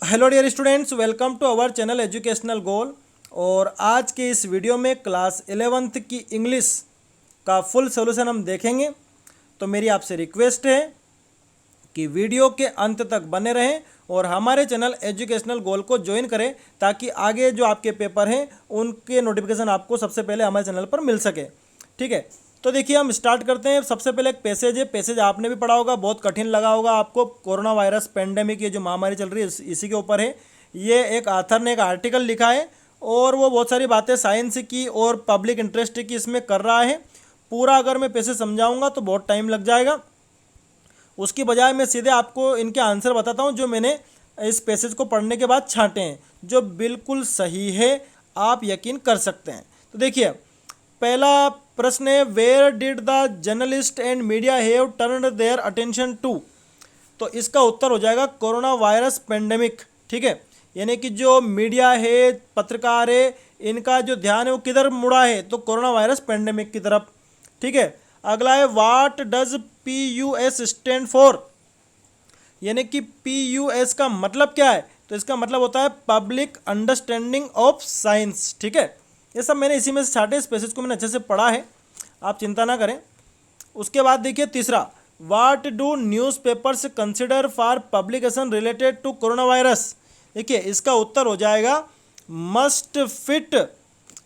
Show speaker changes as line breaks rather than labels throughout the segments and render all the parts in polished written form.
Hello dear students, welcome to our channel educational goal. और आज के इस वीडियो में क्लास 11th की इंग्लिश का फुल सॉल्यूशन हम देखेंगे। तो मेरी आपसे रिक्वेस्ट है कि वीडियो के अंत तक बने रहें और हमारे चैनल एजुकेशनल गोल को ज्वाइन करें ताकि आगे जो आपके पेपर हैं उनके नोटिफिकेशन आपको सबसे पहले हमारे चैनल पर मिल सके। ठीक है, तो देखिए हम स्टार्ट करते हैं। सबसे पहले एक पैसेज है, पैसेज आपने भी पढ़ा होगा, बहुत कठिन लगा होगा आपको। कोरोना वायरस पेंडेमिक, ये जो महामारी चल रही है इसी के ऊपर है। ये एक ऑथर ने एक आर्टिकल लिखा है और वो बहुत सारी बातें साइंस की और पब्लिक इंटरेस्ट की इसमें कर रहा है। पूरा अगर मैं पैसेज समझाऊंगा तो बहुत टाइम लग जाएगा, उसकी बजाय मैं सीधे आपको इनके आंसर बताता हूँ जो मैंने इस पैसेज को पढ़ने के बाद छांटे हैं, जो बिल्कुल सही है, आप यकीन कर सकते हैं। तो देखिए पहला प्रश्न है, where did the journalist and media have turned their attention to. तो इसका उत्तर हो जाएगा कोरोना वायरस पेंडेमिक। ठीक है, यानी कि जो मीडिया है, पत्रकार है, इनका जो ध्यान है वो किधर मुड़ा है, तो कोरोना वायरस पेंडेमिक की तरफ। ठीक है, अगला है, what does PUS stand for, यानी कि PUS का मतलब क्या है, तो इसका मतलब होता है पब्लिक अंडरस्टैंडिंग ऑफ साइंस। ठीक है, ये सब मैंने इसी में से छाटे, इस पैसेज को मैंने अच्छे से पढ़ा है, आप चिंता ना करें। उसके बाद देखिए तीसरा, what do newspapers consider for publication related to corona virus. देखिए इसका उत्तर हो जाएगा must fit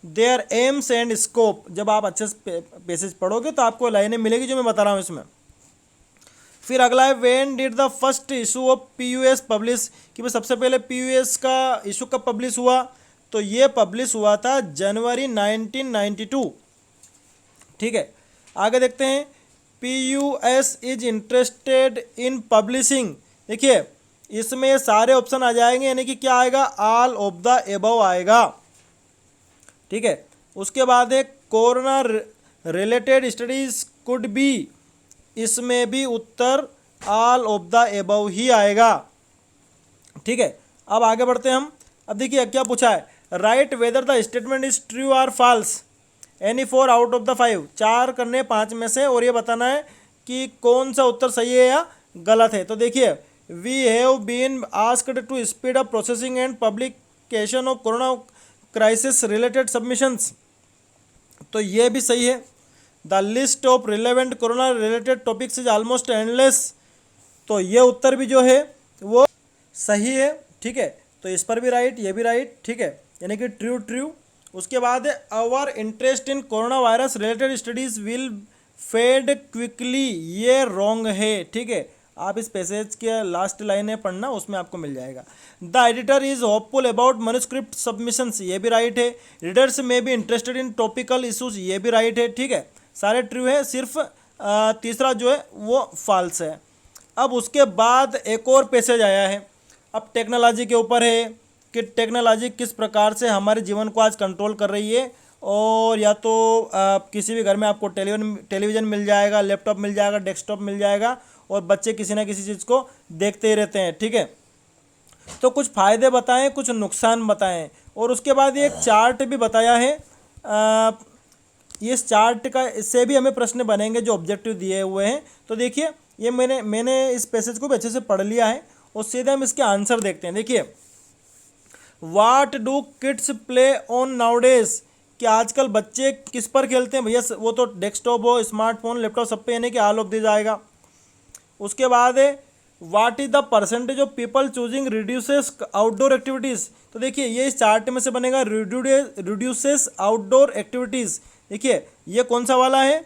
their aims and scope. जब आप अच्छे से पैसेज पढ़ोगे तो आपको लाइनें मिलेगी जो मैं बता रहा हूँ इसमें। फिर अगला है, when did the first issue of PUS publish, कि भाई सबसे पहले PUS का इशू कब पब्लिश हुआ, तो ये पब्लिश हुआ था जनवरी 1992। ठीक है, आगे देखते हैं, PUS is interested in publishing. देखिए इसमें सारे ऑप्शन आ जाएंगे, यानी कि क्या आएगा, ऑल ऑफ द एबव आएगा। ठीक है, उसके बाद है, corona related studies could be, इसमें भी उत्तर ऑल ऑफ द एबव ही आएगा। ठीक है, अब आगे बढ़ते हैं हम। अब देखिए क्या पूछा है, write whether the statement is true और false, any 4 out of the 5, 4 करने 5 में से, और ये बताना है कि कौन सा उत्तर सही है या गलत है। तो देखिए, we have been asked to speed up processing and publication of corona crisis related submissions, तो ये भी सही है। The list of relevant corona related topics is almost endless, तो ये उत्तर भी जो है वो सही है। ठीक है, तो इस पर भी राइट, ये भी राइट। ठीक है, यानी कि ट्रू ट्रू। उसके बाद है, our interest in corona virus related studies will fade quickly, ये रॉन्ग है। ठीक है, आप इस पैसेज के लास्ट लाइन है पढ़ना, उसमें आपको मिल जाएगा। The editor is hopeful about manuscript submissions, ये भी राइट है। रीडर्स में भी इंटरेस्टेड इन टॉपिकल इशूज, ये भी राइट है। ठीक है, सारे ट्रू है, सिर्फ तीसरा जो है वो फॉल्स है। अब उसके बाद एक और पैसेज आया है, अब टेक्नोलॉजी के ऊपर है कि टेक्नोलॉजी किस प्रकार से हमारे जीवन को आज कंट्रोल कर रही है। और या तो किसी भी घर में आपको टेलीविज़न मिल जाएगा, लैपटॉप मिल जाएगा, डेस्कटॉप मिल जाएगा, और बच्चे किसी ना किसी चीज़ को देखते ही रहते हैं। ठीक है, तो कुछ फ़ायदे बताएं, कुछ नुकसान बताएं, और उसके बाद ये एक चार्ट भी बताया है। ये इस चार्ट का इससे भी हमें प्रश्न बनेंगे जो ऑब्जेक्टिव दिए हुए हैं। तो देखिए ये मैंने इस पैसेज को भी अच्छे से पढ़ लिया है और सीधे हम इसके आंसर देखते हैं। देखिए, what do kids play on nowadays, कि आजकल बच्चे किस पर खेलते हैं भैया, वो तो डेस्कटॉप हो, स्मार्टफोन, लैपटॉप, सब पे, यानी कि ऑल ऑफ दिस आएगा। उसके बाद है, what is the percentage of people choosing reduces outdoor activities. तो देखिए ये इस चार्ट में से बनेगा, रिड्यूसेस आउटडोर एक्टिविटीज़। देखिए ये कौन सा वाला है,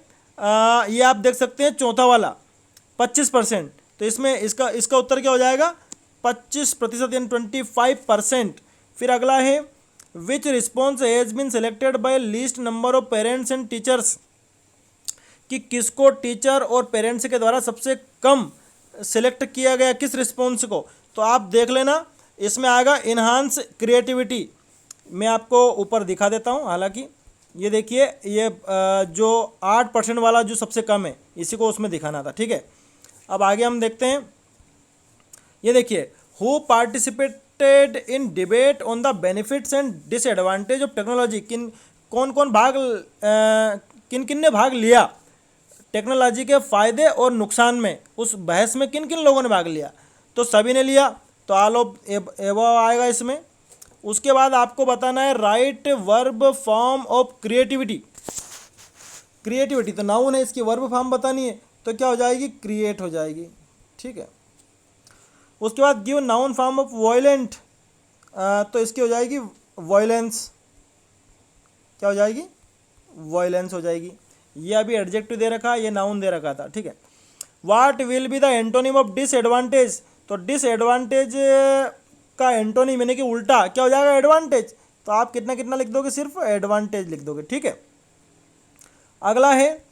ये आप देख सकते हैं, चौथा वाला 25%। तो इसमें इसका उत्तर क्या हो जाएगा, 25%, यानी 25%। फिर अगला है, which response has been selected by least number of parents and teachers, कि किसको टीचर और पेरेंट्स के द्वारा सबसे कम सिलेक्ट किया गया, किस रिस्पॉन्स को। तो आप देख लेना, इसमें आएगा इन्हांस क्रिएटिविटी। मैं आपको ऊपर दिखा देता हूँ, हालांकि ये देखिए, ये जो 8% वाला जो सबसे कम है, इसी को उसमें दिखाना था। ठीक है, अब आगे हम देखते हैं। ये देखिए, who participated in debate on the benefits and disadvantage of technology, किन किन ने भाग लिया टेक्नोलॉजी के फ़ायदे और नुकसान में, उस बहस में किन किन लोगों ने भाग लिया। तो सभी ने लिया, तो ऑल ऑफ एबव आएगा इसमें। उसके बाद आपको बताना है right verb form of creativity. Creativity तो नाउन है, इसकी वर्ब फॉर्म बतानी है तो क्या हो जाएगी, क्रिएट हो जाएगी। ठीक है। उसके बाद give noun form of violent, तो इसकी हो जाएगी वायलेंस। क्या हो जाएगी, वायलेंस हो जाएगी। ये अभी एडजेक्टिव दे रखा है, ये नाउन दे रखा था। ठीक है। What will be the antonym of disadvantage, तो डिसएडवांटेज का एंटोनिम यानी कि उल्टा क्या हो जाएगा, एडवांटेज। तो आप कितना कितना लिख दोगे, सिर्फ एडवांटेज लिख दोगे। ठीक है। अगला है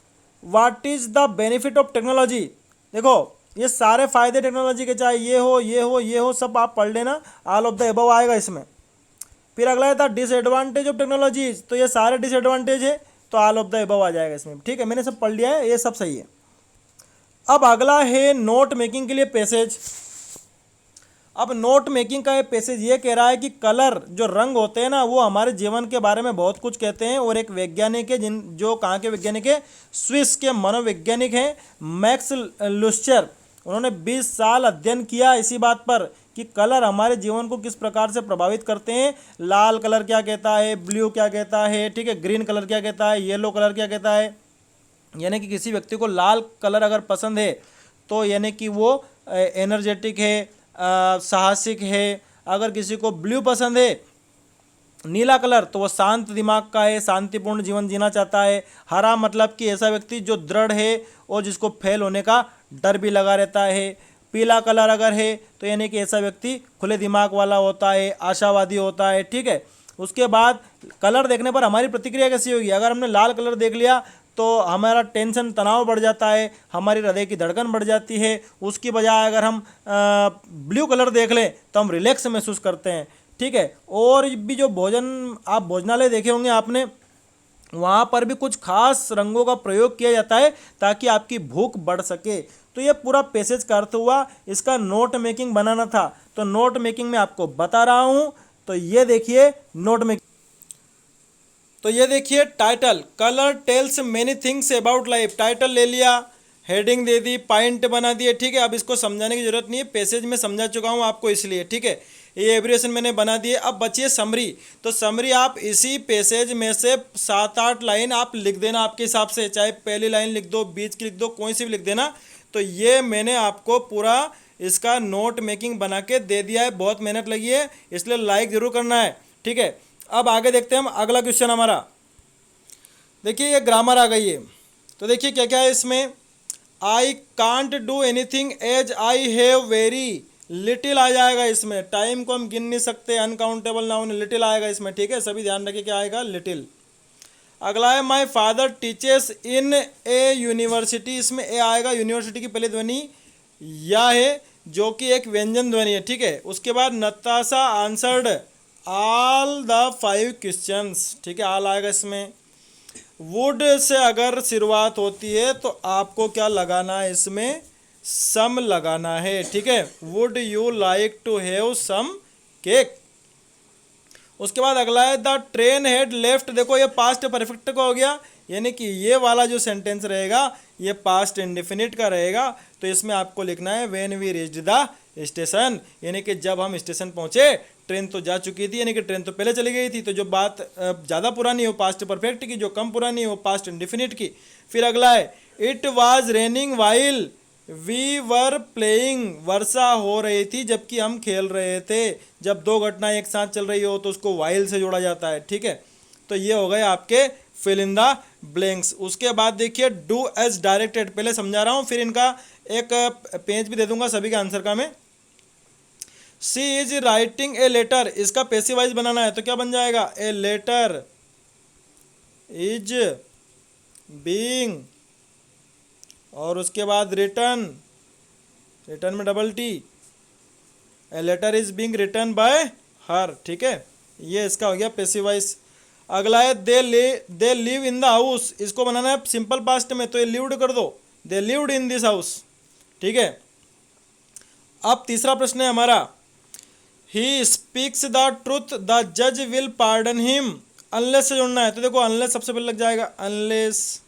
what is the benefit of technology. देखो ये सारे फायदे टेक्नोलॉजी के, चाहे ये हो ये हो ये हो, सब आप पढ़ लेना, ऑल ऑफ द अबव आएगा इसमें। फिर अगला है था डिसएडवांटेज ऑफ टेक्नोलॉजी, तो ये सारे डिसएडवांटेज है तो ऑल ऑफ द अबव आ जाएगा इसमें। ठीक है, मैंने सब पढ़ लिया है, ये सब सही है। अब अगला है नोट मेकिंग के लिए पैसेज। अब नोट मेकिंग का ये पैसेज ये कह रहा है कि कलर जो रंग होते हैं ना, वो हमारे जीवन के बारे में बहुत कुछ कहते हैं। और एक वैज्ञानिक है जो कहाँ के वैज्ञानिक है, स्विस के मनोवैज्ञानिक हैं मैक्स लुस्चर। उन्होंने 20 साल अध्ययन किया इसी बात पर कि कलर हमारे जीवन को किस प्रकार से प्रभावित करते हैं। लाल कलर क्या कहता है, ब्लू क्या कहता है, ठीक है, ग्रीन कलर क्या कहता है, येलो कलर क्या कहता है। यानी कि किसी व्यक्ति को लाल कलर अगर पसंद है तो यानी कि वो एनर्जेटिक है, साहसिक है। अगर किसी को ब्लू पसंद है, नीला कलर, तो वो शांत दिमाग का है, शांतिपूर्ण जीवन जीना चाहता है। हरा मतलब कि ऐसा व्यक्ति जो दृढ़ है और जिसको फेल होने का डर भी लगा रहता है। पीला कलर अगर है तो यानी कि ऐसा व्यक्ति खुले दिमाग वाला होता है, आशावादी होता है। ठीक है। उसके बाद कलर देखने पर हमारी प्रतिक्रिया कैसी होगी। अगर हमने लाल कलर देख लिया तो हमारा टेंशन तनाव बढ़ जाता है, हमारी हृदय की धड़कन बढ़ जाती है। उसकी बजाय अगर हम ब्लू कलर देख लें तो हम रिलैक्स महसूस करते हैं। ठीक है। और भी जो भोजन, आप भोजनालय देखे होंगे आपने, वहाँ पर भी कुछ खास रंगों का प्रयोग किया जाता है ताकि आपकी भूख बढ़ सके। तो ये पूरा पैसेज का अर्थ हुआ। इसका नोट मेकिंग बनाना था तो नोट मेकिंग में आपको बता रहा हूँ। तो ये देखिए नोट मेकिंग, तो ये देखिए title, colour tells many things about life. Title ले लिया, हेडिंग दे दी, पॉइंट बना दिए। ठीक है। अब इसको समझाने की जरूरत नहीं है, पैसेज में समझा चुका हूँ आपको इसलिए। ठीक है। ये एब्रिएशन मैंने बना दिए। अब बचिए समरी। तो समरी आप इसी पैसेज में से 7-8 लाइन आप लिख देना आपके हिसाब से, चाहे पहली लाइन लिख दो, बीच की लिख दो, कोई सी भी लिख देना। तो ये मैंने आपको पूरा इसका नोट मेकिंग बना के दे दिया है। बहुत मेहनत लगी है, इसलिए लाइक जरूर करना है। ठीक है। अब आगे देखते हैं हम अगला क्वेश्चन हमारा। देखिए ये ग्रामर आ गई है। तो देखिए क्या क्या है इसमें। I can't do anything as I have very little आ जाएगा इसमें। टाइम को हम गिन नहीं सकते, अनकाउंटेबल नाउन, लिटिल आएगा इसमें। ठीक है, सभी ध्यान रखिए क्या आएगा, लिटिल। अगला है my father teaches in A university. इसमें ए आएगा, यूनिवर्सिटी की पहली ध्वनि या है जो कि एक व्यंजन ध्वनि है। ठीक है। उसके बाद Natasha answered all the 5 questions. ठीक है, ऑल आएगा इसमें। वुड से अगर शुरुआत होती है तो आपको क्या लगाना है इसमें, सम लगाना है। ठीक है, would you like to have some cake. उसके बाद अगला है द ट्रेन हैड लेफ्ट। देखो ये पास्ट परफेक्ट का हो गया, यानी कि ये वाला जो सेंटेंस रहेगा ये पास्ट इंडेफिनिट का रहेगा। तो इसमें आपको लिखना है when we reached the station, यानी कि जब हम स्टेशन पहुंचे। ट्रेन तो जा चुकी थी, यानी कि ट्रेन तो पहले चली गई थी। तो जो बात ज़्यादा पुरानी हो पास्ट परफेक्ट की, जो कम पुरानी हो पास्ट इंडेफिनिट की। फिर अगला है it was raining while we were playing. वर्षा हो रही थी जबकि हम खेल रहे थे। जब दो घटनाएं एक साथ चल रही हो तो उसको वाइल से जोड़ा जाता है। ठीक है। तो ये हो गए आपके फिल इन द ब्लैंक्स। उसके बाद देखिए डू एज डायरेक्टेड, पहले समझा रहा हूँ, फिर इनका एक पेज भी दे दूंगा सभी का आंसर का मैं। सी इज राइटिंग ए लेटर, इसका पैसिव वॉइस बनाना है तो क्या बन जाएगा, ए लेटर इज बीइंग, और उसके बाद रिटर्न, रिटर्न में double T, a letter is being return by her. ठीक है, ये इसका हो गया पैसिव वॉइस। अगला है they live in the house, इसको बनाना है सिंपल पास्ट में, तो ये लिव्ड कर दो, they lived in this house. ठीक है। अब तीसरा प्रश्न है हमारा, he speaks the truth the जज विल पार्डन हिम। अनलेस से जोड़ना है तो देखो अनलेस सबसे पहले लग जाएगा, अनलेस,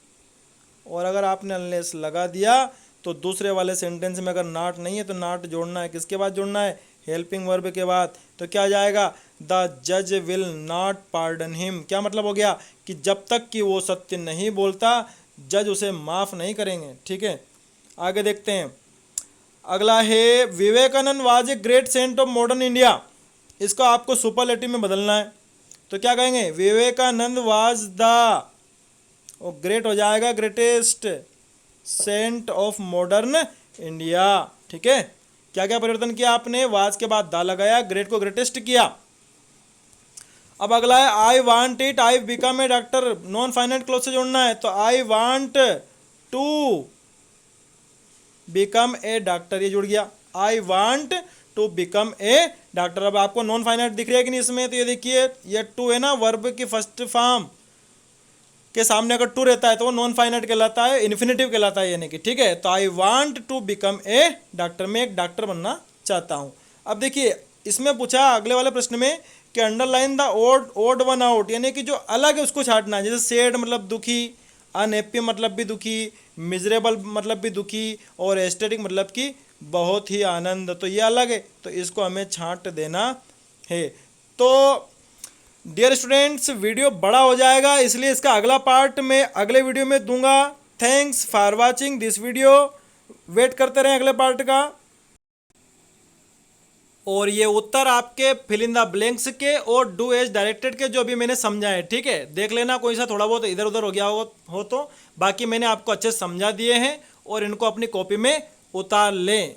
और अगर आपने अनलेस लगा दिया तो दूसरे वाले सेंटेंस में अगर नॉट नहीं है तो नॉट जोड़ना है। किसके बाद जोड़ना है, हेल्पिंग वर्ब के बाद, तो क्या आ जाएगा, द जज विल नॉट पार्डन हिम। क्या मतलब हो गया कि जब तक कि वो सत्य नहीं बोलता जज उसे माफ़ नहीं करेंगे। ठीक है, आगे देखते हैं। अगला है Vivekananda was a great saint of modern India. इसको आपको सुपरलेटिव में बदलना है, तो क्या कहेंगे, विवेकानंद वाज द, और ग्रेट हो जाएगा greatest saint of modern India. ठीक है, क्या क्या परिवर्तन किया आपने, वाज के बाद दा लगाया, ग्रेट को ग्रेटेस्ट किया। अब अगला है I want it I become a doctor, non finite clause से जोड़ना है, तो I want to become a doctor, ये जुड़ गया, I want to become a doctor. अब आपको नॉन फाइनाइट दिख रहा है कि नहीं इसमें, तो ये देखिए ये टू है ना, वर्ब की फर्स्ट फॉर्म के सामने अगर टू रहता है तो वो नॉन फाइनाइट कहलाता है, इन्फिनेटिव कहलाता है यानी कि। ठीक है, तो I want to become a doctor, मैं एक डॉक्टर बनना चाहता हूँ। अब देखिए इसमें पूछा अगले वाले प्रश्न में कि underline the odd one out, यानी कि जो अलग है उसको छाटना है। जैसे सैड मतलब दुखी, अनहैप्पी मतलब भी दुखी, मिजरेबल मतलब भी दुखी, और एस्थेटिक मतलब कि बहुत ही आनंद, तो ये अलग है, तो इसको हमें छांट देना है। तो डियर स्टूडेंट्स, वीडियो बड़ा हो जाएगा, इसलिए इसका अगला पार्ट मैं अगले वीडियो में दूंगा। Thanks for watching this video, wait करते रहें अगले पार्ट का। और ये उत्तर आपके फिल इन द ब्लैंक्स के और डू एज डायरेक्टेड के जो अभी मैंने समझाए, ठीक है, देख लेना कोई सा थोड़ा बहुत इधर उधर हो गया हो तो, बाकी मैंने आपको अच्छे से समझा दिए हैं, और इनको अपनी कॉपी में उतार लें।